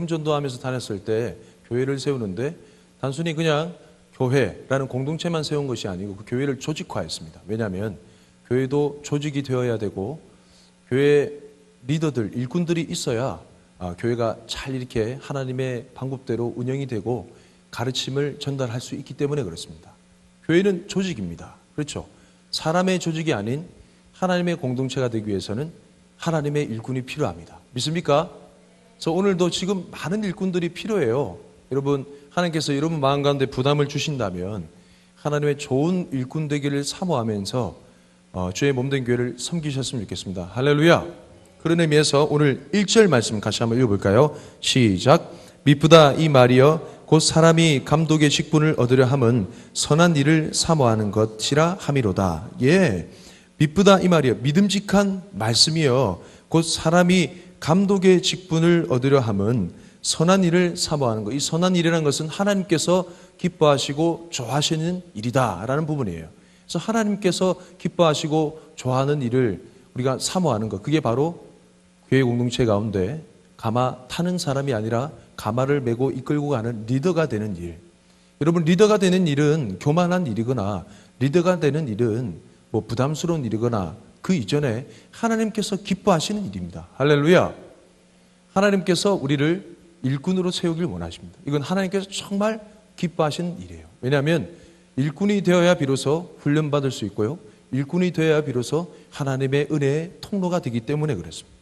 청전도하면서 다녔을 때 교회를 세우는데 단순히 그냥 교회라는 공동체만 세운 것이 아니고 그 교회를 조직화했습니다. 왜냐하면 교회도 조직이 되어야 되고 교회 리더들, 일꾼들이 있어야 교회가 잘 이렇게 하나님의 방법대로 운영이 되고 가르침을 전달할 수 있기 때문에 그렇습니다. 교회는 조직입니다. 그렇죠? 사람의 조직이 아닌 하나님의 공동체가 되기 위해서는 하나님의 일꾼이 필요합니다. 믿습니까? 그래서 오늘도 지금 많은 일꾼들이 필요해요. 여러분, 하나님께서 여러분 마음 가운데 부담을 주신다면 하나님의 좋은 일꾼 되기를 사모하면서 주의 몸된 교회를 섬기셨으면 좋겠습니다. 할렐루야. 그런 의미에서 오늘 1절 말씀 같이 한번 읽어볼까요? 시작. 미쁘다 이 말이여 곧 사람이 감독의 직분을 얻으려 함은 선한 일을 사모하는 것이라 함이로다. 예, 미쁘다 이 말이여, 믿음직한 말씀이여 곧 사람이 감독의 직분을 얻으려 함은 선한 일을 사모하는 것. 이 선한 일이라는 것은 하나님께서 기뻐하시고 좋아하시는 일이다라는 부분이에요. 그래서 하나님께서 기뻐하시고 좋아하는 일을 우리가 사모하는 것, 그게 바로 교회 공동체 가운데 가마 타는 사람이 아니라 가마를 메고 이끌고 가는 리더가 되는 일. 여러분, 리더가 되는 일은 교만한 일이거나 리더가 되는 일은 뭐 부담스러운 일이거나 그 이전에 하나님께서 기뻐하시는 일입니다. 할렐루야. 하나님께서 우리를 일꾼으로 세우길 원하십니다. 이건 하나님께서 정말 기뻐하시는 일이에요. 왜냐하면 일꾼이 되어야 비로소 훈련받을 수 있고요, 일꾼이 되어야 비로소 하나님의 은혜의 통로가 되기 때문에 그렇습니다.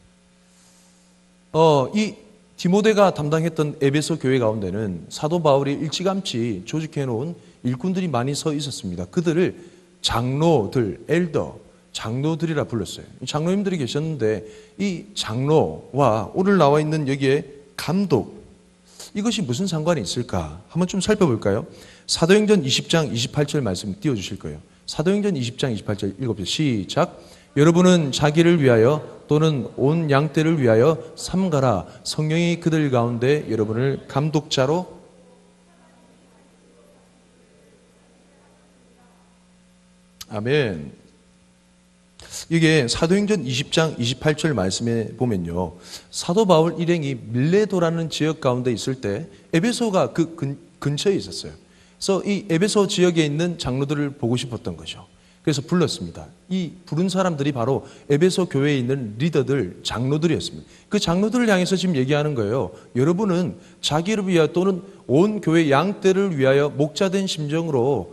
이 디모데가 담당했던 에베소 교회 가운데는 사도 바울이 일찌감치 조직해 놓은 일꾼들이 많이 서 있었습니다. 그들을 장로들, 엘더, 장로들이라 불렀어요. 장로님들이 계셨는데 이 장로와 오늘 나와 있는 여기에 감독, 이것이 무슨 상관이 있을까? 한번 좀 살펴볼까요? 사도행전 20장 28절 말씀 띄워주실 거예요. 사도행전 20장 28절 읽어보세요. 시작. 여러분은 자기를 위하여 또는 온 양떼를 위하여 삼가라. 성령이 그들 가운데 여러분을 감독자로. 아멘. 이게 사도행전 20장 28절 말씀에 보면요, 사도 바울 일행이 밀레도라는 지역 가운데 있을 때 에베소가 그 근처에 있었어요. 그래서 이 에베소 지역에 있는 장로들을 보고 싶었던 거죠. 그래서 불렀습니다. 이 부른 사람들이 바로 에베소 교회에 있는 리더들, 장로들이었습니다. 그 장로들을 향해서 지금 얘기하는 거예요. 여러분은 자기를 위하여 또는 온 교회 양떼를 위하여 목자된 심정으로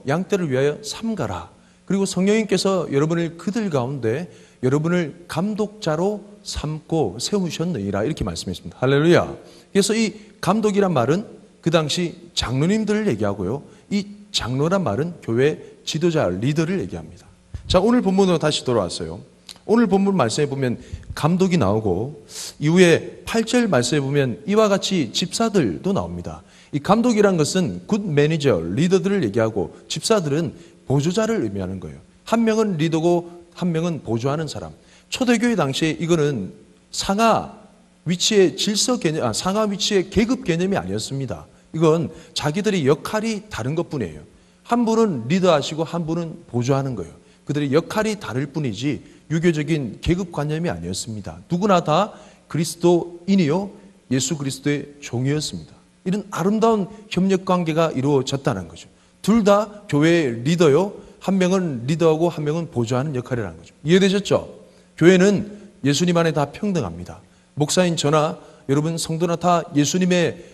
양떼를 위하여 삼가라. 그리고 성령님께서 여러분을 그들 가운데 여러분을 감독자로 삼고 세우셨느니라, 이렇게 말씀했습니다. 할렐루야. 그래서 이 감독이란 말은 그 당시 장로님들을 얘기하고요, 이 장로란 말은 교회 지도자, 리더를 얘기합니다. 자, 오늘 본문으로 다시 돌아왔어요. 오늘 본문 말씀에 보면 감독이 나오고 이후에 8절 말씀에 보면 이와 같이 집사들도 나옵니다. 이 감독이란 것은 굿 매니저, 리더들을 얘기하고 집사들은 보조자를 의미하는 거예요. 한 명은 리더고 한 명은 보조하는 사람. 초대교회 당시에 이거는 상하 위치의 질서 개념, 상하 위치의 계급 개념이 아니었습니다. 이건 자기들의 역할이 다른 것뿐이에요. 한 분은 리더하시고 한 분은 보조하는 거예요. 그들의 역할이 다를 뿐이지 유교적인 계급관념이 아니었습니다. 누구나 다 그리스도인이요 예수 그리스도의 종이었습니다. 이런 아름다운 협력관계가 이루어졌다는 거죠. 둘 다 교회의 리더요, 한 명은 리더하고 한 명은 보조하는 역할이라는 거죠. 이해되셨죠? 교회는 예수님 안에 다 평등합니다. 목사인 저나 여러분 성도나 다 예수님의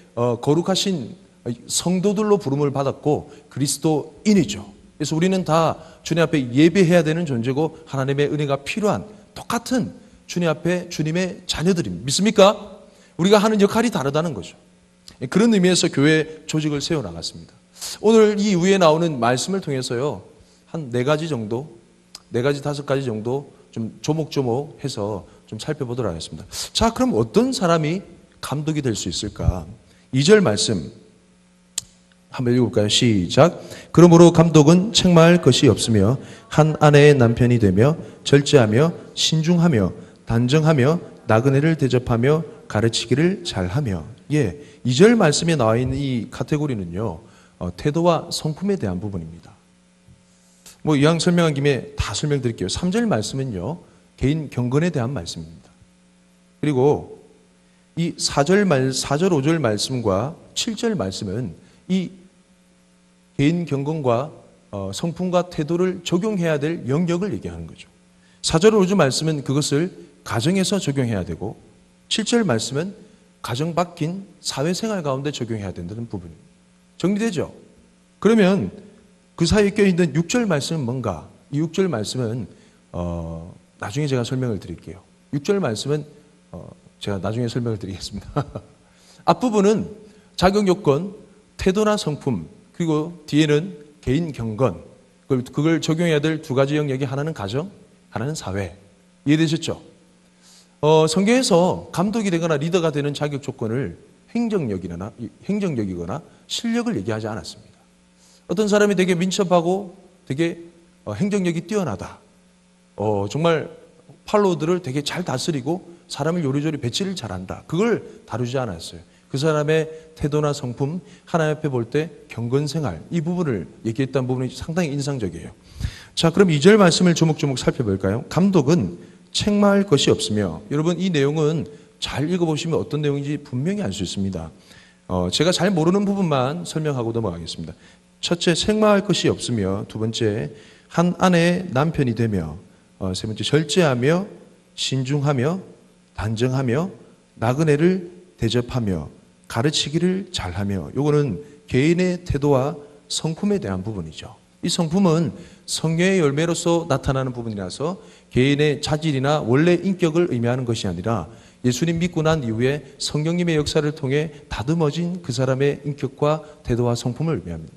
거룩하신 성도들로 부름을 받았고 그리스도인이죠. 그래서 우리는 다 주님 앞에 예배해야 되는 존재고 하나님의 은혜가 필요한 똑같은 주님 앞에 주님의 자녀들입니다. 믿습니까? 우리가 하는 역할이 다르다는 거죠. 그런 의미에서 교회 조직을 세워나갔습니다. 오늘 이 위에 나오는 말씀을 통해서요, 한 4가지 정도, 4가지 5가지 정도 좀 조목조목 해서 좀 살펴보도록 하겠습니다. 자, 그럼 어떤 사람이 감독이 될 수 있을까? 2절 말씀 한번 읽어볼까요? 시작. 그러므로 감독은 책망할 것이 없으며 한 아내의 남편이 되며 절제하며 신중하며 단정하며 나그네를 대접하며 가르치기를 잘하며. 예, 2절 말씀에 나와 있는 이 카테고리는요, 태도와 성품에 대한 부분입니다. 뭐 이왕 설명한 김에 다 설명드릴게요. 3절 말씀은요, 개인 경건에 대한 말씀입니다. 그리고 이 4절 5절 말씀과 7절 말씀은 이 개인 경건과 성품과 태도를 적용해야 될 영역을 얘기하는 거죠. 4절 5절 말씀은 그것을 가정에서 적용해야 되고 7절 말씀은 가정 바뀐 사회생활 가운데 적용해야 된다는 부분입니다. 정리되죠? 그러면 그 사이에 껴있는 6절 말씀은 뭔가? 이 6절 말씀은 나중에 제가 설명을 드릴게요. 6절 말씀은 제가 나중에 설명을 드리겠습니다. 앞부분은 자격 요건, 태도나 성품, 그리고 뒤에는 개인 경건, 그걸 적용해야 될 두 가지 영역이 하나는 가정, 하나는 사회. 이해되셨죠? 성경에서 감독이 되거나 리더가 되는 자격 조건을 행정력이거나 실력을 얘기하지 않았습니다. 어떤 사람이 되게 민첩하고 되게 행정력이 뛰어나다. 정말 팔로우들을 되게 잘 다스리고 사람을 요리조리 배치를 잘한다. 그걸 다루지 않았어요. 그 사람의 태도나 성품, 하나님 앞에 볼 때 경건생활, 이 부분을 얘기했던 부분이 상당히 인상적이에요. 자, 그럼 2절 말씀을 조목조목 살펴볼까요? 감독은 책망할 것이 없으며, 여러분 이 내용은 잘 읽어보시면 어떤 내용인지 분명히 알 수 있습니다. 제가 잘 모르는 부분만 설명하고 넘어가겠습니다. 첫째, 책망할 것이 없으며, 두 번째, 한 아내의 남편이 되며, 세 번째, 절제하며 신중하며 단정하며 나그네를 대접하며 가르치기를 잘하며. 요거는 개인의 태도와 성품에 대한 부분이죠. 이 성품은 성령의 열매로서 나타나는 부분이라서 개인의 자질이나 원래 인격을 의미하는 것이 아니라 예수님 믿고 난 이후에 성령님의 역사를 통해 다듬어진 그 사람의 인격과 태도와 성품을 의미합니다.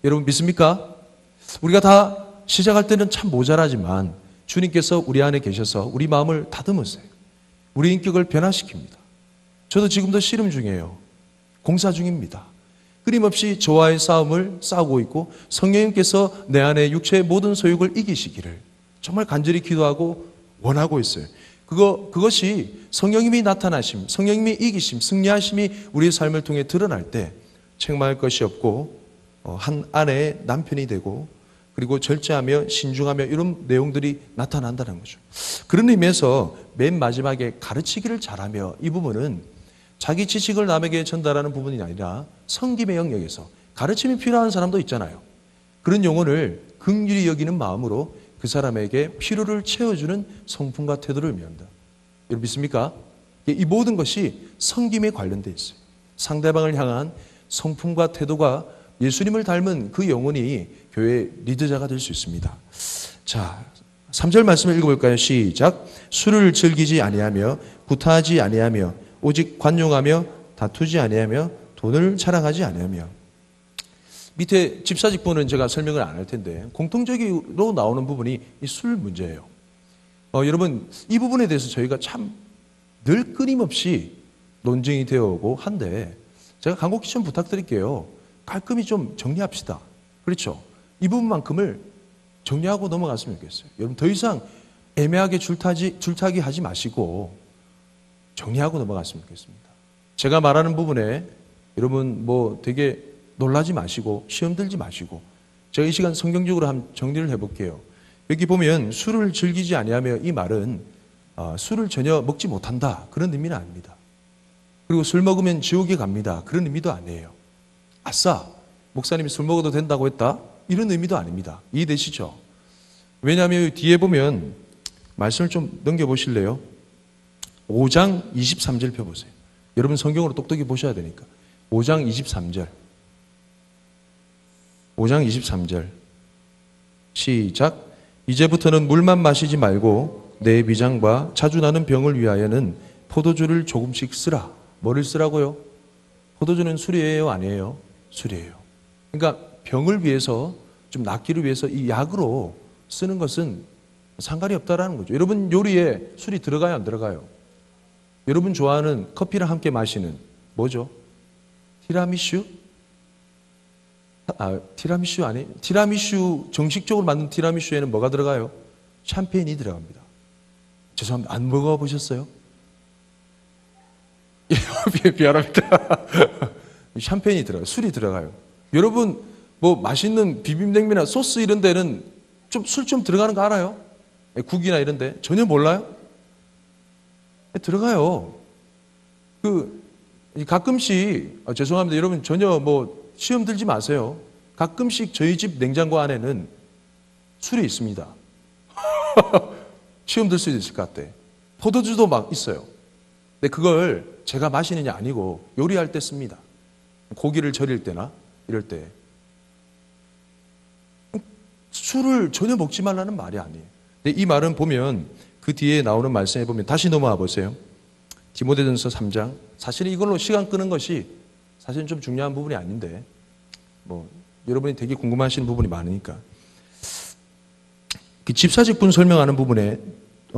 여러분 믿습니까? 우리가 다 시작할 때는 참 모자라지만 주님께서 우리 안에 계셔서 우리 마음을 다듬으세요. 우리 인격을 변화시킵니다. 저도 지금도 씨름 중이에요. 공사 중입니다. 끊임없이 저와의 싸움을 싸우고 있고 성령님께서 내 안에 육체의 모든 소욕을 이기시기를 정말 간절히 기도하고 원하고 있어요. 그것이 성령님이 나타나심, 성령님이 이기심, 승리하심이 우리의 삶을 통해 드러날 때 책망할 것이 없고 한 아내의 남편이 되고 그리고 절제하며 신중하며 이런 내용들이 나타난다는 거죠. 그런 의미에서 맨 마지막에 가르치기를 잘하며, 이 부분은 자기 지식을 남에게 전달하는 부분이 아니라 섬김의 영역에서 가르침이 필요한 사람도 있잖아요. 그런 영혼을 긍휼히 여기는 마음으로 그 사람에게 필요를 채워주는 성품과 태도를 의미합니다. 여러분 믿습니까? 이 모든 것이 섬김에 관련되어 있어요. 상대방을 향한 성품과 태도가 예수님을 닮은 그 영혼이 교회의 리더자가 될 수 있습니다. 자, 3절 말씀을 읽어볼까요? 시작. 술을 즐기지 아니하며 구타하지 아니하며 오직 관용하며 다투지 아니하며 돈을 자랑하지 아니하며. 밑에 집사직분은 제가 설명을 안 할 텐데 공통적으로 나오는 부분이 이 술 문제예요. 여러분 이 부분에 대해서 저희가 참 늘 끊임없이 논쟁이 되어 오고 한데 제가 간곡히 좀 부탁드릴게요. 깔끔히 좀 정리합시다. 그렇죠? 이 부분만큼을 정리하고 넘어갔으면 좋겠어요. 여러분 더 이상 애매하게 줄타기 하지 마시고 정리하고 넘어갔으면 좋겠습니다. 제가 말하는 부분에 여러분 되게 놀라지 마시고 시험 들지 마시고 제가 이 시간 성경적으로 한번 정리를 해볼게요. 여기 보면 술을 즐기지 아니하며, 이 말은 술을 전혀 먹지 못한다 그런 의미는 아닙니다. 그리고 술 먹으면 지옥에 갑니다 그런 의미도 아니에요. 아싸 목사님이 술 먹어도 된다고 했다 이런 의미도 아닙니다. 이해되시죠? 왜냐하면 뒤에 보면 말씀을 좀 넘겨보실래요? 5장 23절 펴보세요. 여러분 성경으로 똑똑히 보셔야 되니까. 5장 23절 5장 23절 시작. 이제부터는 물만 마시지 말고 내 비장과 자주 나는 병을 위하여는 포도주를 조금씩 쓰라. 뭐를 쓰라고요? 포도주는 술이에요? 아니에요? 술이에요. 그러니까 병을 위해서 좀 낫기를 위해서 이 약으로 쓰는 것은 상관이 없다라는 거죠. 여러분 요리에 술이 들어가요? 안 들어가요? 여러분 좋아하는 커피랑 함께 마시는 뭐죠? 티라미슈? 티라미슈 아니에요? 티라미슈 정식적으로 만든 티라미슈에는 뭐가 들어가요? 샴페인이 들어갑니다. 죄송합니다. 안 먹어보셨어요? 미안합니다. 샴페인이 들어가요. 술이 들어가요. 여러분 맛있는 비빔냉면이나 소스 이런 데는 술 좀 들어가는 거 알아요? 국이나 이런 데 전혀 몰라요? 들어가요. 가끔씩, 죄송합니다. 여러분 전혀 시험 들지 마세요. 가끔씩 저희 집 냉장고 안에는 술이 있습니다. 시험 들 수 있을 것 같아. 포도주도 막 있어요. 근데 그걸 제가 마시는 게 아니고 요리할 때 씁니다. 고기를 절일 때나 이럴 때. 술을 전혀 먹지 말라는 말이 아니에요. 근데 이 말은 보면 그 뒤에 나오는 말씀에 보면 다시 넘어와 보세요. 디모데전서 3장. 사실은 이걸로 시간 끄는 것이 사실은 좀 중요한 부분이 아닌데 여러분이 되게 궁금하시는 부분이 많으니까. 그 집사직분 설명하는 부분에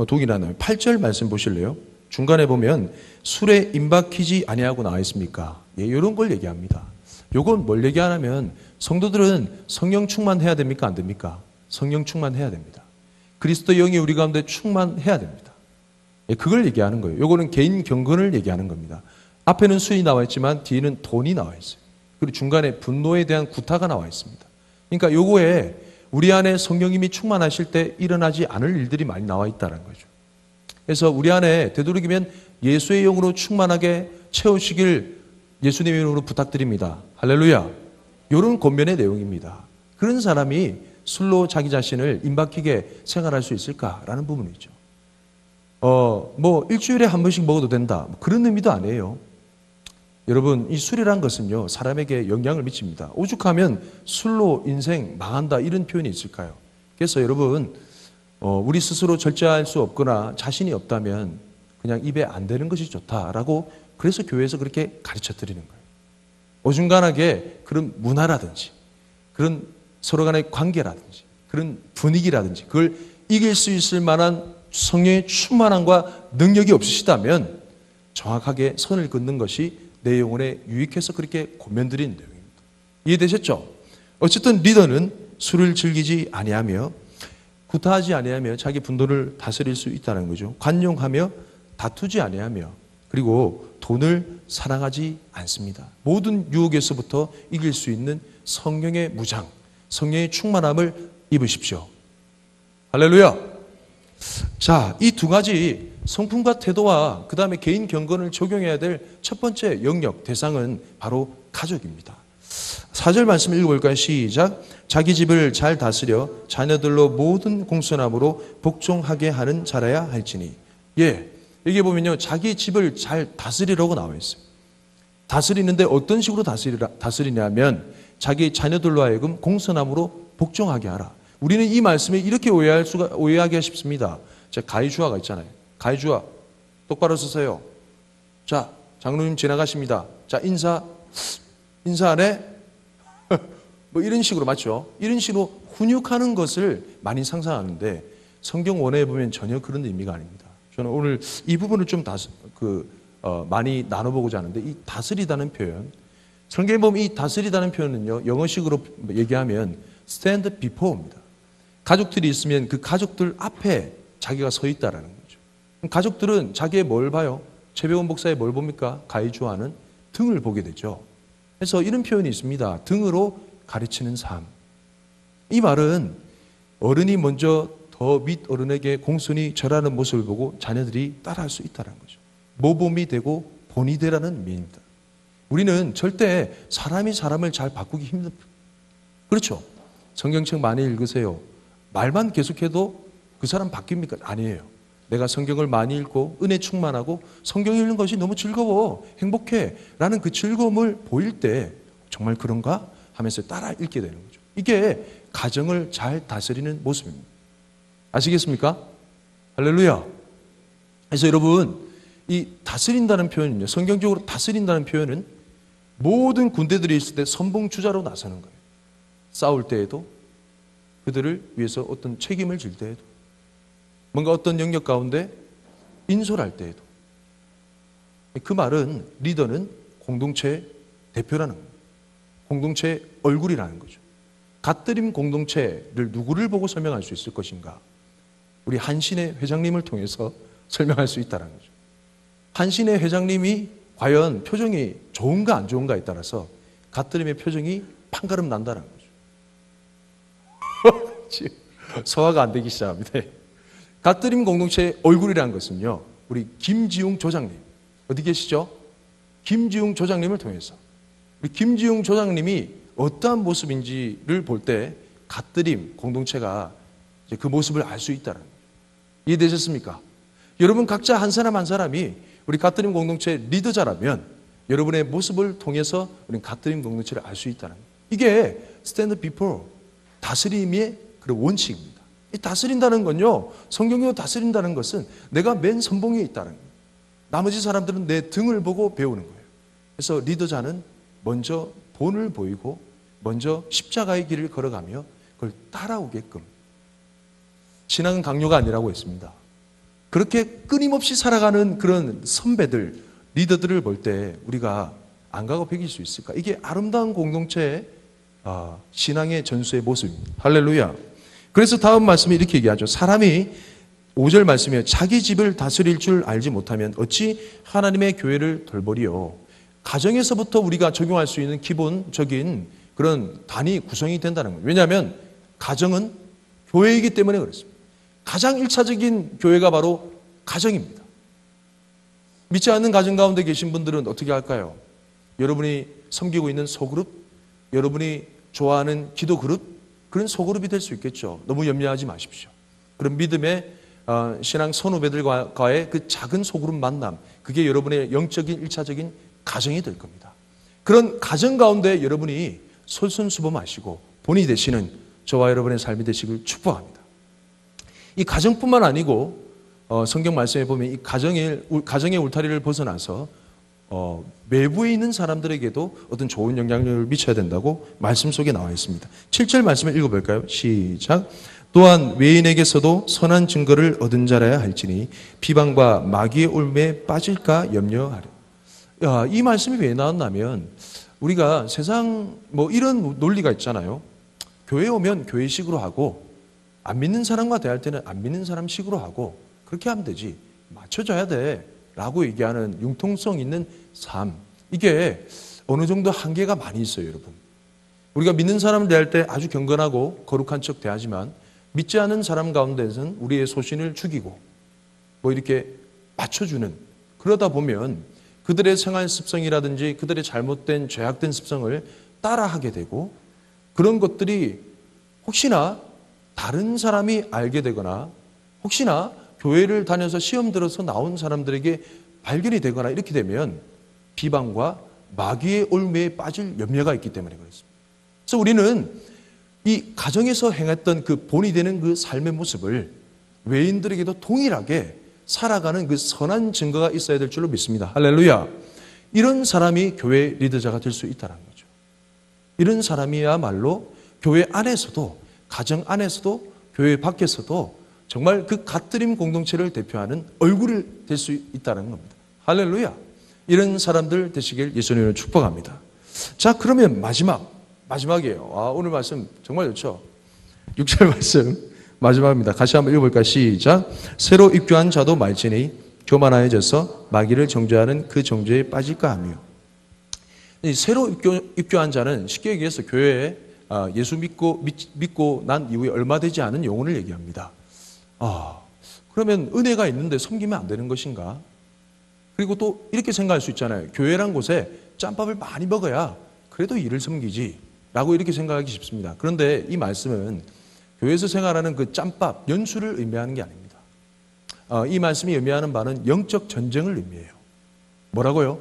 독이나 나와요. 8절 말씀 보실래요? 중간에 보면 술에 임박히지 아니하고 나와 있습니까? 예, 이런 걸 얘기합니다. 요건 뭘 얘기하냐면 성도들은 성령 충만해야 됩니까? 안 됩니까? 성령 충만해야 됩니다. 그리스도 영이 우리 가운데 충만해야 됩니다. 예, 그걸 얘기하는 거예요. 요거는 개인 경건을 얘기하는 겁니다. 앞에는 술이 나와 있지만 뒤에는 돈이 나와 있어요. 그리고 중간에 분노에 대한 구타가 나와 있습니다. 그러니까 요거에 우리 안에 성령님이 충만하실 때 일어나지 않을 일들이 많이 나와 있다는 거죠. 그래서 우리 안에 되도록이면 예수의 영으로 충만하게 채우시길 예수님의 이름으로 부탁드립니다. 할렐루야. 이런 권면의 내용입니다. 그런 사람이 술로 자기 자신을 임박히게 생활할 수 있을까라는 부분이죠. 일주일에 한 번씩 먹어도 된다. 그런 의미도 아니에요. 여러분, 이 술이란 것은요, 사람에게 영향을 미칩니다. 오죽하면 술로 인생 망한다 이런 표현이 있을까요? 그래서 여러분, 우리 스스로 절제할 수 없거나 자신이 없다면 그냥 입에 안 대는 것이 좋다라고 그래서 교회에서 그렇게 가르쳐 드리는 거예요. 어중간하게 그런 문화라든지 그런 서로 간의 관계라든지 그런 분위기라든지 그걸 이길 수 있을 만한 성령의 충만함과 능력이 없으시다면 정확하게 선을 긋는 것이 내 영혼에 유익해서 그렇게 권면드리는 내용입니다. 이해되셨죠? 어쨌든 리더는 술을 즐기지 아니하며 구타하지 아니하며 자기 분노를 다스릴 수 있다는 거죠. 관용하며 다투지 아니하며 그리고 돈을 사랑하지 않습니다. 모든 유혹에서부터 이길 수 있는 성령의 무장, 성령의 충만함을 입으십시오. 할렐루야. 자, 이 두 가지 성품과 태도와 그 다음에 개인 경건을 적용해야 될 첫 번째 영역, 대상은 바로 가족입니다. 4절 말씀 읽어볼까요? 시작. 자기 집을 잘 다스려 자녀들로 모든 공손함으로 복종하게 하는 자라야 할지니. 예, 여기 보면요, 자기 집을 잘 다스리라고 나와 있어요. 다스리는데 어떤 식으로 다스리냐면 자기 자녀들로 하여금 공손함으로 복종하게 하라. 우리는 이 말씀에 이렇게 오해하기가 쉽습니다. 자, 가이주화가 있잖아요. 가이주화 똑바로 서세요. 자, 장로님 지나가십니다. 자, 인사 안 해? 이런 식으로, 맞죠? 이런 식으로 훈육하는 것을 많이 상상하는데 성경 원어에 보면 전혀 그런 의미가 아닙니다. 저는 오늘 이 부분을 좀 많이 나눠보고자 하는데, 이 다스리다는 표현, 성경에 보면 이 다스리다는 표현은요, 영어식으로 얘기하면 stand before입니다. 가족들이 있으면 그 가족들 앞에 자기가 서 있다라는 거죠. 가족들은 자기의 뭘 봐요? 최배원 목사의 뭘 봅니까? 가이주화는 등을 보게 되죠. 그래서 이런 표현이 있습니다. 등으로 가르치는 삶. 이 말은 어른이 먼저 더 밑 어른에게 공손히 절하는 모습을 보고 자녀들이 따라할 수 있다는 거죠. 모범이 되고 본이 되라는 의미입니다. 우리는 절대 사람이 사람을 잘 바꾸기 힘든, 그렇죠? 성경책 많이 읽으세요. 말만 계속해도 그 사람 바뀝니까? 아니에요. 내가 성경을 많이 읽고 은혜 충만하고 성경 읽는 것이 너무 즐거워, 행복해 라는 그 즐거움을 보일 때 정말 그런가 하면서 따라 읽게 되는 거죠. 이게 가정을 잘 다스리는 모습입니다. 아시겠습니까? 할렐루야. 그래서 여러분, 이 다스린다는 표현은요, 성경적으로 다스린다는 표현은 모든 군대들이 있을 때 선봉주자로 나서는 거예요. 싸울 때에도, 그들을 위해서 어떤 책임을 질 때에도, 뭔가 어떤 영역 가운데 인솔할 때에도. 그 말은 리더는 공동체의 대표라는 겁니다. 공동체의 얼굴이라는 거죠. 갓들임 공동체를 누구를 보고 설명할 수 있을 것인가? 우리 한신의 회장님을 통해서 설명할 수 있다는 거죠. 한신의 회장님이 과연 표정이 좋은가 안 좋은가에 따라서 갓들임의 표정이 판가름 난다는 거죠. 소화가 안 되기 시작합니다. 갓들임 공동체의 얼굴이라는 것은요, 우리 김지웅 조장님 어디 계시죠? 김지웅 조장님을 통해서 우리 김지웅 조장님이 어떠한 모습인지를 볼 때 갓드림 공동체가 이제 그 모습을 알 수 있다는 거예요. 이해되셨습니까? 여러분 각자 한 사람 한 사람이 우리 갓드림 공동체 리더자라면 여러분의 모습을 통해서 우리는 갓드림 공동체를 알 수 있다는 거예요. 이게 스탠드 비포 다스림의 그런 원칙입니다. 이 다스린다는 건요, 성경으로 다스린다는 것은 내가 맨 선봉에 있다는 거예요. 나머지 사람들은 내 등을 보고 배우는 거예요. 그래서 리더자는 먼저 본을 보이고 먼저 십자가의 길을 걸어가며 그걸 따라오게끔. 신앙은 강요가 아니라고 했습니다. 그렇게 끊임없이 살아가는 그런 선배들, 리더들을 볼 때 우리가 안 가고 배길 수 있을까? 이게 아름다운 공동체의 신앙의 전수의 모습입니다. 할렐루야. 그래서 다음 말씀이 이렇게 얘기하죠. 사람이 5절 말씀에 자기 집을 다스릴 줄 알지 못하면 어찌 하나님의 교회를 돌보리요. 가정에서부터 우리가 적용할 수 있는 기본적인 그런 단위 구성이 된다는 거예요. 왜냐하면 가정은 교회이기 때문에 그렇습니다. 가장 1차적인 교회가 바로 가정입니다. 믿지 않는 가정 가운데 계신 분들은 어떻게 할까요? 여러분이 섬기고 있는 소그룹, 여러분이 좋아하는 기도 그룹, 그런 소그룹이 될 수 있겠죠. 너무 염려하지 마십시오. 그런 믿음의 신앙 선후배들과의 그 작은 소그룹 만남, 그게 여러분의 영적인 1차적인 가정이 될 겁니다. 그런 가정 가운데 여러분이 솔선수범하시고 본이 되시는 저와 여러분의 삶이 되시길 축복합니다. 이 가정뿐만 아니고 성경 말씀에 보면 이 가정의 울타리를 벗어나서 외부에 있는 사람들에게도 어떤 좋은 영향력을 미쳐야 된다고 말씀 속에 나와 있습니다. 7절 말씀을 읽어볼까요? 시작. 또한 외인에게서도 선한 증거를 얻은 자라야 할지니 비방과 마귀의 올매에 빠질까 염려하려. 이 말씀이 왜 나왔냐면 우리가 세상 이런 논리가 있잖아요. 교회 오면 교회식으로 하고 안 믿는 사람과 대할 때는 안 믿는 사람식으로 하고 그렇게 하면 되지. 맞춰줘야 돼. 라고 얘기하는 융통성 있는 삶. 이게 어느 정도 한계가 많이 있어요, 여러분. 우리가 믿는 사람을 대할 때 아주 경건하고 거룩한 척 대하지만 믿지 않은 사람 가운데서는 우리의 소신을 죽이고 이렇게 맞춰주는, 그러다 보면 그들의 생활 습성이라든지 그들의 잘못된 죄악된 습성을 따라하게 되고 그런 것들이 혹시나 다른 사람이 알게 되거나 혹시나 교회를 다녀서 시험 들어서 나온 사람들에게 발견이 되거나 이렇게 되면 비방과 마귀의 올매에 빠질 염려가 있기 때문에 그렇습니다. 그래서 우리는 이 가정에서 행했던 그 본이 되는 그 삶의 모습을 외인들에게도 동일하게 살아가는 그 선한 증거가 있어야 될 줄로 믿습니다. 할렐루야. 이런 사람이 교회 리더자가 될 수 있다는 거죠. 이런 사람이야말로 교회 안에서도 가정 안에서도 교회 밖에서도 정말 그 갓드림 공동체를 대표하는 얼굴이 될 수 있다는 겁니다. 할렐루야. 이런 사람들 되시길 예수님을 축복합니다. 자, 그러면 마지막이에요. 오늘 말씀 정말 좋죠. 6절 말씀 마지막입니다. 같이 한번 읽어볼까요? 시작. 새로 입교한 자도 말지니 교만하여져서 마귀를 정죄하는 그 정죄에 빠질까 하며. 새로 입교한 자는 쉽게 얘기해서 교회에 예수 믿고 난 이후에 얼마 되지 않은 영혼을 얘기합니다. 그러면 은혜가 있는데 섬기면 안 되는 것인가? 그리고 또 이렇게 생각할 수 있잖아요. 교회란 곳에 짬밥을 많이 먹어야 그래도 일을 섬기지 라고 이렇게 생각하기 쉽습니다. 그런데 이 말씀은 교회에서 생활하는 그 짬밥, 연수를 의미하는 게 아닙니다. 이 말씀이 의미하는 바는 영적 전쟁을 의미해요. 뭐라고요?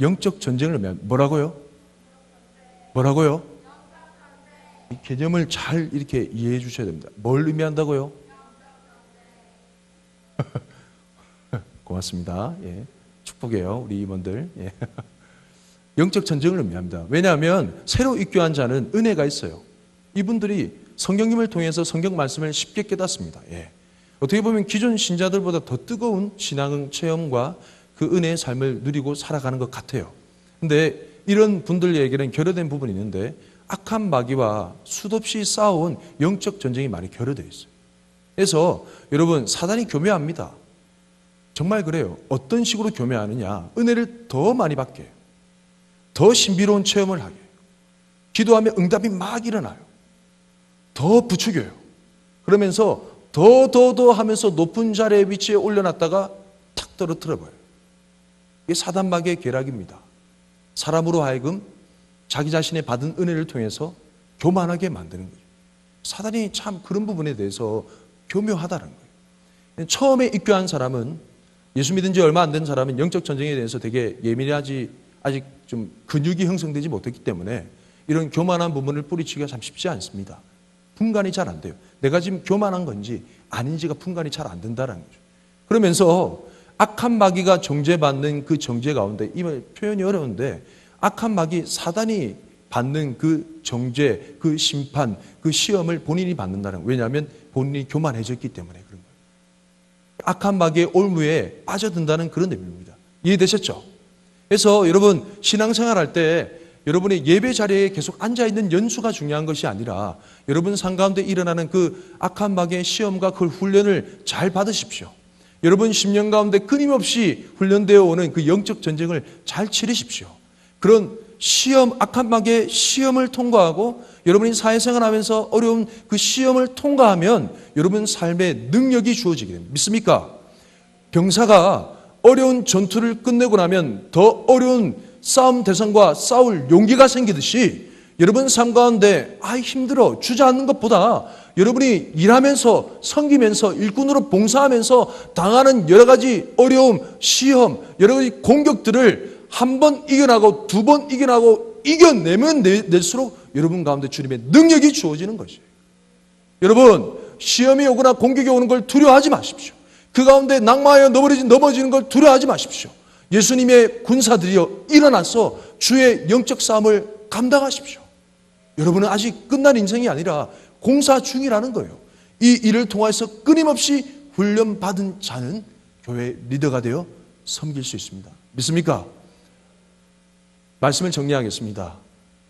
영적 전쟁을 의미합니다. 뭐라고요? 이 개념을 잘 이렇게 이해해 주셔야 됩니다. 뭘 의미한다고요? 고맙습니다. 예. 축복해요, 우리 임원들. 예. 영적 전쟁을 의미합니다. 왜냐하면 새로 입교한 자는 은혜가 있어요. 이분들이 성경님을 통해서 성경 말씀을 쉽게 깨닫습니다. 예. 어떻게 보면 기존 신자들보다 더 뜨거운 신앙 체험과 그 은혜의 삶을 누리고 살아가는 것 같아요. 근데 이런 분들에게는 결여된 부분이 있는데 악한 마귀와 수없이 싸워온 영적 전쟁이 많이 결여되어 있어요. 그래서 여러분, 사단이 교묘합니다. 정말 그래요. 어떤 식으로 교묘하느냐? 은혜를 더 많이 받게 해요. 더 신비로운 체험을 하게 해요. 기도하면 응답이 막 일어나요. 더 부추겨요. 그러면서 더 하면서 높은 자리에 위치에 올려놨다가 탁 떨어뜨려 버려요. 이게 사단마귀의 계략입니다. 사람으로 하여금 자기 자신의 받은 은혜를 통해서 교만하게 만드는 거예요. 사단이 참 그런 부분에 대해서 교묘하다는 거예요. 처음에 입교한 사람은, 예수 믿은 지 얼마 안 된 사람은 영적 전쟁에 대해서 되게 예민하지, 아직 좀 근육이 형성되지 못했기 때문에 이런 교만한 부분을 뿌리치기가 참 쉽지 않습니다. 분간이 잘 안 돼요. 내가 지금 교만한 건지 아닌지가 분간이 잘 안 된다는 거죠. 그러면서 악한 마귀가 정죄받는 그 정죄 가운데, 이 표현이 어려운데, 악한 마귀 사단이 받는 그 정죄, 그 심판, 그 시험을 본인이 받는다는 거예요. 왜냐하면 본인이 교만해졌기 때문에 그런 거예요. 악한 마귀의 올무에 빠져든다는 그런 의미입니다. 이해되셨죠? 그래서 여러분 신앙생활 할 때 여러분의 예배 자리에 계속 앉아있는 연수가 중요한 것이 아니라 여러분 삶 가운데 일어나는 그 악한 마귀의 시험과 그 훈련을 잘 받으십시오. 여러분 10년 가운데 끊임없이 훈련되어 오는 그 영적 전쟁을 잘 치르십시오. 그런 시험, 악한 마귀의 시험을 통과하고 여러분이 사회생활 하면서 어려운 그 시험을 통과하면 여러분 삶에 능력이 주어지게 됩니다. 믿습니까? 병사가 어려운 전투를 끝내고 나면 더 어려운 싸움 대상과 싸울 용기가 생기듯이 여러분 삶 가운데 힘들어 주저앉는 것보다 여러분이 일하면서 섬기면서 일꾼으로 봉사하면서 당하는 여러 가지 어려움, 시험, 여러 가지 공격들을 한 번 이겨나고 두 번 이겨나고 이겨내면 낼수록 여러분 가운데 주님의 능력이 주어지는 것이에요. 여러분 시험이 오거나 공격이 오는 걸 두려워하지 마십시오. 그 가운데 낙마하여 넘어지는 걸 두려워하지 마십시오. 예수님의 군사들이여 일어나서 주의 영적 싸움을 감당하십시오. 여러분은 아직 끝난 인생이 아니라 공사 중이라는 거예요. 이 일을 통해서 끊임없이 훈련받은 자는 교회 리더가 되어 섬길 수 있습니다. 믿습니까? 말씀을 정리하겠습니다.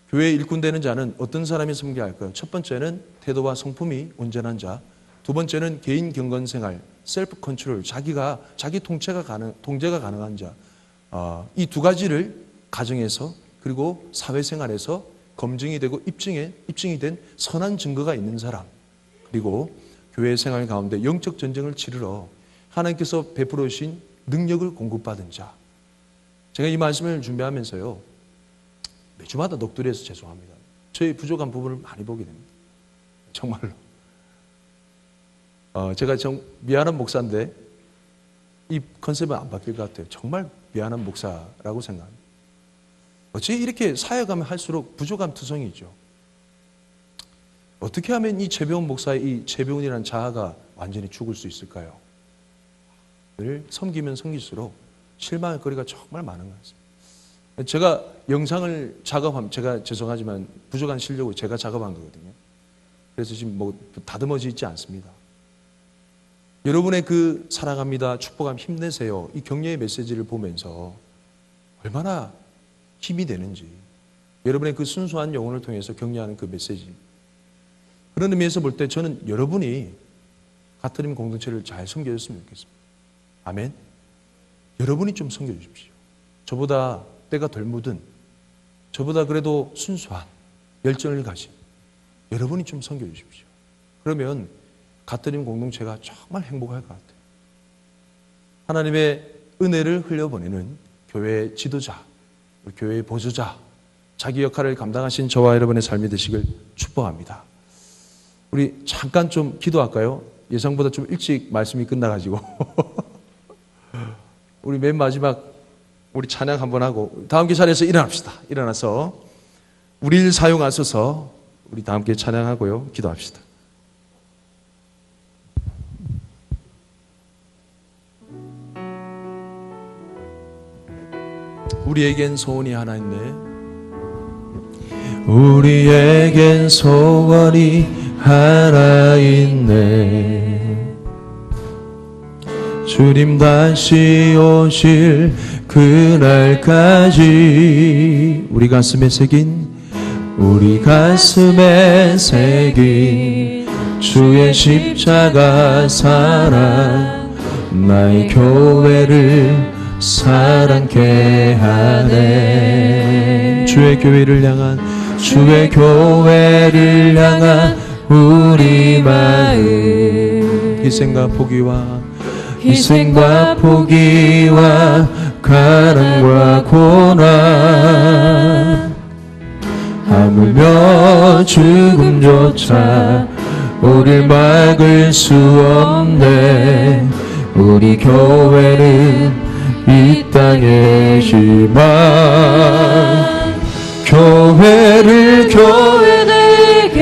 교회 일꾼 되는 자는 어떤 사람이 섬겨야 할까요? 첫 번째는 태도와 성품이 온전한 자, 두 번째는 개인 경건 생활, 셀프 컨트롤, 자기 통제가 가능한 자, 이 두 가지를 가정에서 그리고 사회생활에서 검증이 되고 입증이 된 선한 증거가 있는 사람, 그리고 교회 생활 가운데 영적 전쟁을 치르러 하나님께서 베풀어 주신 능력을 공급받은 자. 제가 이 말씀을 준비하면서요, 매주마다 넋두리에서 죄송합니다. 저의 부족한 부분을 많이 보게 됩니다. 정말로. 제가 미안한 목사인데 이 컨셉은 안 바뀔 것 같아요. 정말 미안한 목사라고 생각합니다. 어찌 이렇게 사역하면 할수록 부족한 투성이 있죠. 어떻게 하면 이 최배운 목사의 이 최배운이라는 자아가 완전히 죽을 수 있을까요? 늘 섬기면 섬길수록 실망할 거리가 정말 많은 것 같습니다. 제가 영상을 작업하면, 제가 죄송하지만 부족한 실력으로 제가 작업한 거거든요. 그래서 지금 뭐 다듬어져 있지 않습니다. 여러분의 그 사랑합니다, 축복합니다, 힘내세요, 이 격려의 메시지를 보면서 얼마나 힘이 되는지, 여러분의 그 순수한 영혼을 통해서 격려하는 그 메시지, 그런 의미에서 볼 때 저는 여러분이 가트림 공동체를 잘 섬겨줬으면 좋겠습니다. 아멘. 여러분이 좀 섬겨주십시오. 저보다 때가 덜 묻은, 저보다 그래도 순수한 열정을 가진 여러분이 좀 섬겨주십시오. 그러면 가트림 공동체가 정말 행복할 것 같아요. 하나님의 은혜를 흘려보내는 교회의 지도자, 교회의 보조자, 자기 역할을 감당하신 저와 여러분의 삶이 되시길 축복합니다. 우리 잠깐 좀 기도할까요? 예상보다 좀 일찍 말씀이 끝나가지고 우리 맨 마지막 우리 찬양 한번 하고 다 함께 자리에서 일어납시다. 일어나서 우리를 사용하셔서 우리 다 함께 찬양하고요, 기도합시다. 우리에겐 소원이 하나 있네. 우리에겐 소원이 하나 있네. 주님 다시 오실 그날까지 우리 가슴에 새긴 주의 십자가 사랑, 나의 교회를 사랑케 하네. 주의 교회를 향한 우리 마음, 희생과 포기와 희생과 포기와 가난과 고난 하물며 죽음조차 우릴 막을 수 없네. 우리 교회는 이 땅의 희망. 교회를 교회되게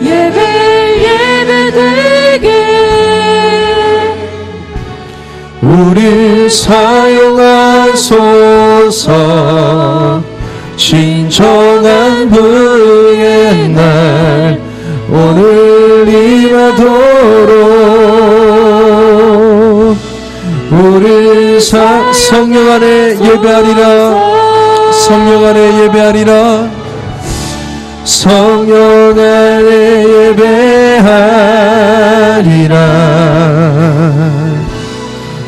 예배되게 우리 사용하소서. 진정한 부흥의 날 오늘 임하도록 우리 성령 안에 예배하리라. 성령 안에 예배하리라. 성령 안에 예배하리라.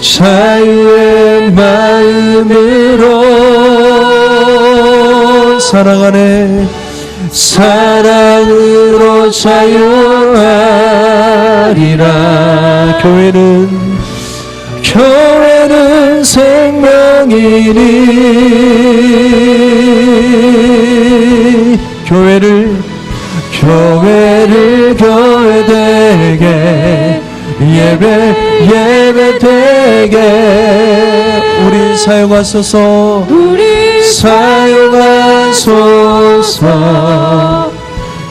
자유의 마음으로 사랑으로 자유하리라. 교회는 생명이니 교회를 교회되게 예배되게 우리 사용하소서.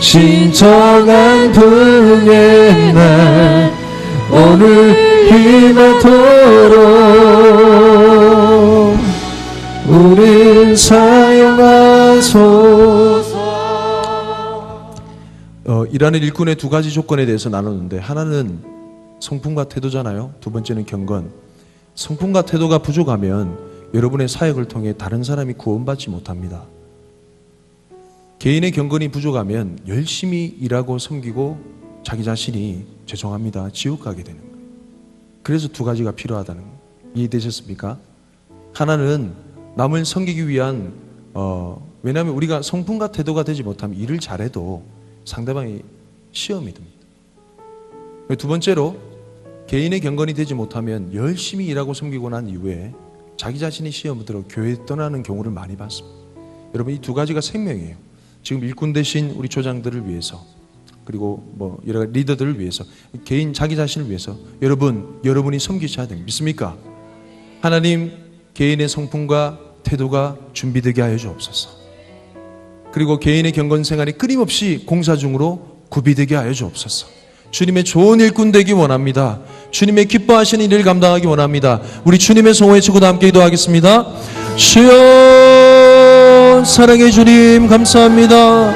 진정한 부흥의 날 오늘 임하도록 우린 사용하소서. 일하는 일꾼의 두 가지 조건에 대해서 나눴는데, 하나는 성품과 태도잖아요. 두 번째는 경건. 성품과 태도가 부족하면 여러분의 사역을 통해 다른 사람이 구원받지 못합니다. 개인의 경건이 부족하면 열심히 일하고 섬기고 자기 자신이 죄송합니다 지옥 가게 되는 거예요. 그래서 두 가지가 필요하다는 거예요. 이해되셨습니까? 하나는 남을 섬기기 위한 왜냐하면 우리가 성품과 태도가 되지 못하면 일을 잘해도 상대방이 시험이 듭니다. 두 번째로 개인의 경건이 되지 못하면 열심히 일하고 섬기고 난 이후에 자기 자신이 시험을 들어 교회 떠나는 경우를 많이 봤습니다. 여러분, 이 두 가지가 생명이에요. 지금 일꾼 되신 우리 조장들을 위해서, 그리고 여러 가지 리더들을 위해서, 개인 자기 자신을 위해서 여러분이 섬기셔야 됩니다. 믿습니까? 하나님, 개인의 성품과 태도가 준비되게 하여 주옵소서. 그리고 개인의 경건 생활이 끊임없이 공사 중으로 구비되게 하여 주옵소서. 주님의 좋은 일꾼 되기 원합니다. 주님의 기뻐하시는 일을 감당하기 원합니다. 우리 주님의 성호에 치고 함께 기도하겠습니다. 주여, 사랑의 주님 감사합니다.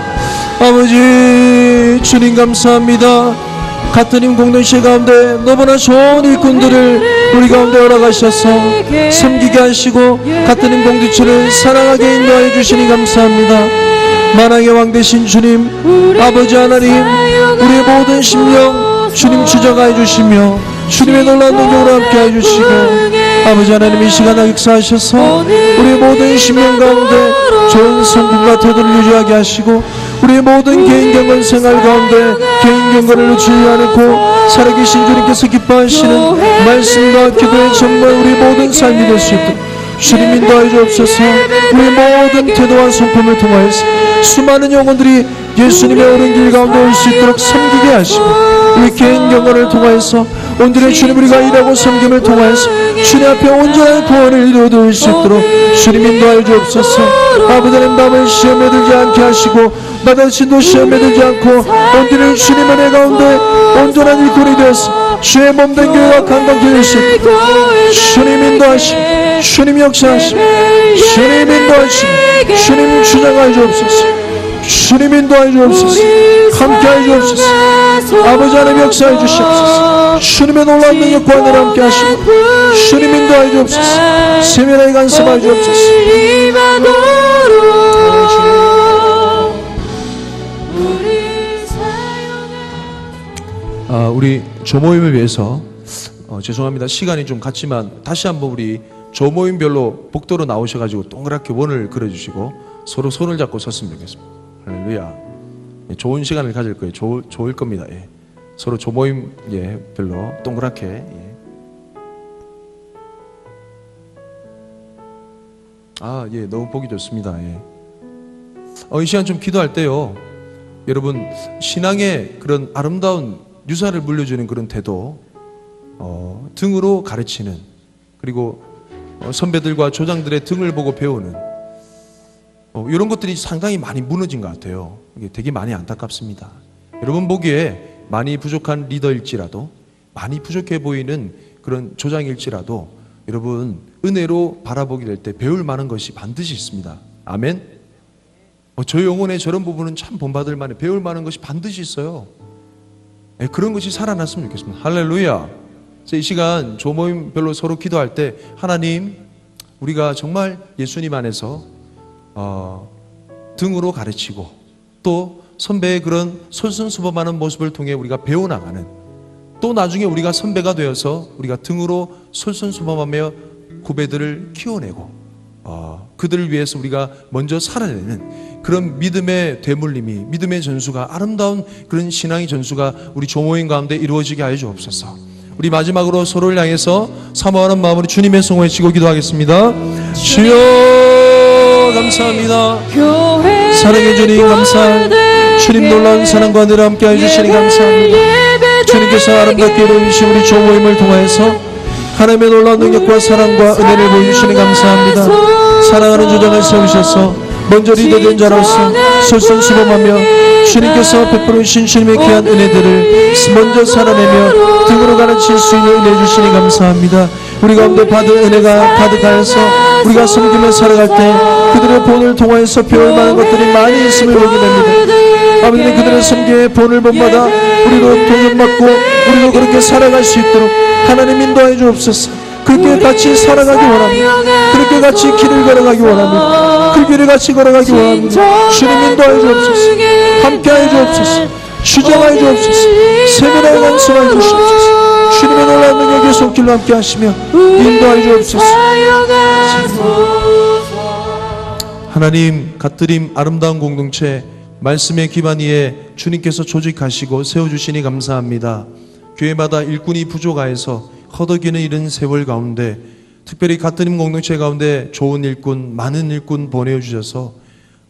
아버지 주님 감사합니다. 같은 힘 공동체 가운데 너무나 좋은 일꾼들을 우리 가운데 허락하셔서 섬기게 하시고 같은 힘 공동체를 사랑하게 인도하여 주시니 감사합니다. 만왕의 왕 되신 주님, 아버지 하나님, 우리의 모든 심령 주님 주장하여 주시며 주님의 놀라운 능력으로 함께 해주시고, 아버지 하나님 이 시간 역사하셔서 우리의 모든 심령 가운데 좋은 성품과 태도를 유지하게 하시고, 우리의 모든 개인 경건 생활 가운데 개인 경건을 놓치지 않고 살아계신 주님께서 기뻐하시는 말씀과 기도의 정말 우리 모든 삶이 될 수 있도록 주님 인도하여 주옵소서. 우리의 모든 태도와 성품을 통하여서 수많은 영혼들이 예수님의 오른 길 가운데 올 수 있도록 섬기게 하시고, 우리 개인 경건을 통하여서 온전히 주님 우리가 일하고 섬김을 통하여서 주님 앞에 온전한 구원을 이루어드릴 수 있도록 주님 인도하여 주옵소서. 아버지 하나님, 남을 시험에 들지 않게 하시고 나 자신도 시험에 들지 않고 온전히 주님 은혜 가운데 온전한 일꾼이 되어서 주의 몸된 교회가 강건케 될 수 있도록 주님 인도하시고 주님 역사하시고 주님 인도하시고 주님 주장하여 주옵소서. 주님 인도하여 주옵소서. 함께하여 주옵소서. 아버지 하나님 역사해 주시옵소서. 주님의 놀라운 능력과 은혜를 함께 하시고 주님 인도하여 주옵소서. 세밀하게 간섭하여 주옵소서. 우리 조모임을 위해서 죄송합니다. 시간이 좀 갔지만 다시 한번 우리 조모임별로 복도로 나오셔가지고 동그랗게 원을 그려주시고 서로 손을 잡고 섰으면 좋겠습니다. 할렐루야. 좋은 시간을 가질 거예요. 좋을 겁니다. 예. 서로 조모임 별로 동그랗게 예, 너무 보기 좋습니다. 예. 이 시간 좀 기도할 때요, 여러분, 신앙의 그런 아름다운 유산을 물려주는 그런 태도, 등으로 가르치는, 그리고 선배들과 조장들의 등을 보고 배우는, 이런 것들이 상당히 많이 무너진 것 같아요. 이게 되게 많이 안타깝습니다. 여러분 보기에 많이 부족한 리더일지라도, 많이 부족해 보이는 그런 조장일지라도, 여러분 은혜로 바라보게 될 때 배울 만한 것이 반드시 있습니다. 아멘. 저 영혼의 저런 부분은 참 본받을 만해, 배울 만한 것이 반드시 있어요. 그런 것이 살아났으면 좋겠습니다. 할렐루야. 그래서 이 시간 조모임별로 서로 기도할 때, 하나님, 우리가 정말 예수님 안에서 등으로 가르치고 또 선배의 그런 솔선수범하는 모습을 통해 우리가 배워나가는, 또 나중에 우리가 선배가 되어서 우리가 등으로 솔선수범하며 후배들을 키워내고 그들을 위해서 우리가 먼저 살아내는 그런 믿음의 되물림이, 믿음의 전수가, 아름다운 그런 신앙의 전수가 우리 조모임 가운데 이루어지게 하여 주옵소서. 우리 마지막으로 서로를 향해서 사모하는 마음으로 주님의 성을 외치고 기도하겠습니다. 주여 감사합니다. 사랑해 주님 감사합니다. 주님 놀라운 사랑과 늘 함께해 주시니 감사합니다. 주님께서 아름답게 이루어주신 우리 조모임을 통하여서 하나님의 놀라운 능력과 사랑과 은혜를 보여주시니 감사합니다. 사랑하는 조장을 세우셔서 먼저 리더된 자로서 솔선수범하며 주님께서 베풀어 주신 주님의 귀한 은혜들을 먼저 살아내며 등으로 가르칠 수 있는 은혜 주시니 감사합니다. 우리 가운데 받은 은혜가 가득하여서 우리가 섬기며 살아갈 때 그들의 본을 통하여서 배울 만한 것들이 많이 있음을 보게 됩니다. 아버지는 그들의 섬기의 본을 본마다 우리도 도전받고 우리도 그렇게 살아갈 수 있도록 하나님 인도하여 주옵소서. 그렇게 같이 살아가기 원합니다. 그렇게 같이 길을 걸어가기 원합니다. 그 길을 같이 걸어가기 원합니다. 주님 인도하여 주옵소서. 함께하여 주옵소서. 주장하여 주옵소서. 세면하여 간섭하여 주옵소서. 주님의 놀라운 능력의 손길로 함께 하시며 인도하여 주옵소서. 하나님, 갓드림 아름다운 공동체 말씀의 기반 위에 주님께서 조직하시고 세워주시니 감사합니다. 교회마다 일꾼이 부족하여서 허덕이는 이런 세월 가운데 특별히 갓드림 공동체 가운데 좋은 일꾼, 많은 일꾼 보내주셔서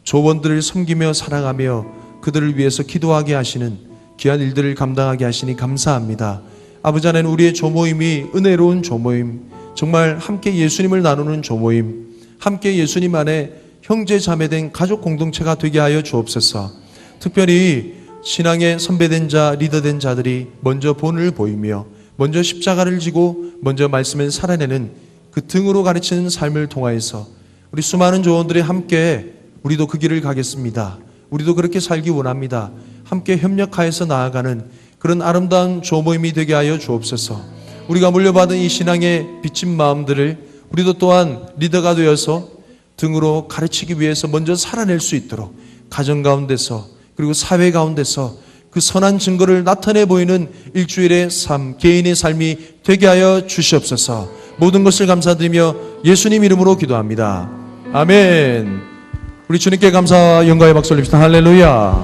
조원들을 섬기며 사랑하며 그들을 위해서 기도하게 하시는 귀한 일들을 감당하게 하시니 감사합니다. 아버지 하나님, 우리의 조모임이 은혜로운 조모임, 정말 함께 예수님을 나누는 조모임, 함께 예수님 안에 형제 자매된 가족 공동체가 되게 하여 주옵소서. 특별히 신앙의 선배된 자, 리더된 자들이 먼저 본을 보이며 먼저 십자가를 지고 먼저 말씀을 살아내는 그 등으로 가르치는 삶을 통하여서 우리 수많은 조원들이 함께 우리도 그 길을 가겠습니다. 우리도 그렇게 살기 원합니다. 함께 협력하여서 나아가는 그런 아름다운 조모임이 되게 하여 주옵소서. 우리가 물려받은 이 신앙의 빚진 마음들을 우리도 또한 리더가 되어서 등으로 가르치기 위해서 먼저 살아낼 수 있도록 가정 가운데서 그리고 사회 가운데서 그 선한 증거를 나타내 보이는 일주일의 삶, 개인의 삶이 되게 하여 주시옵소서. 모든 것을 감사드리며 예수님 이름으로 기도합니다. 아멘. 우리 주님께 감사와 영광의 박수 올립시다. 할렐루야.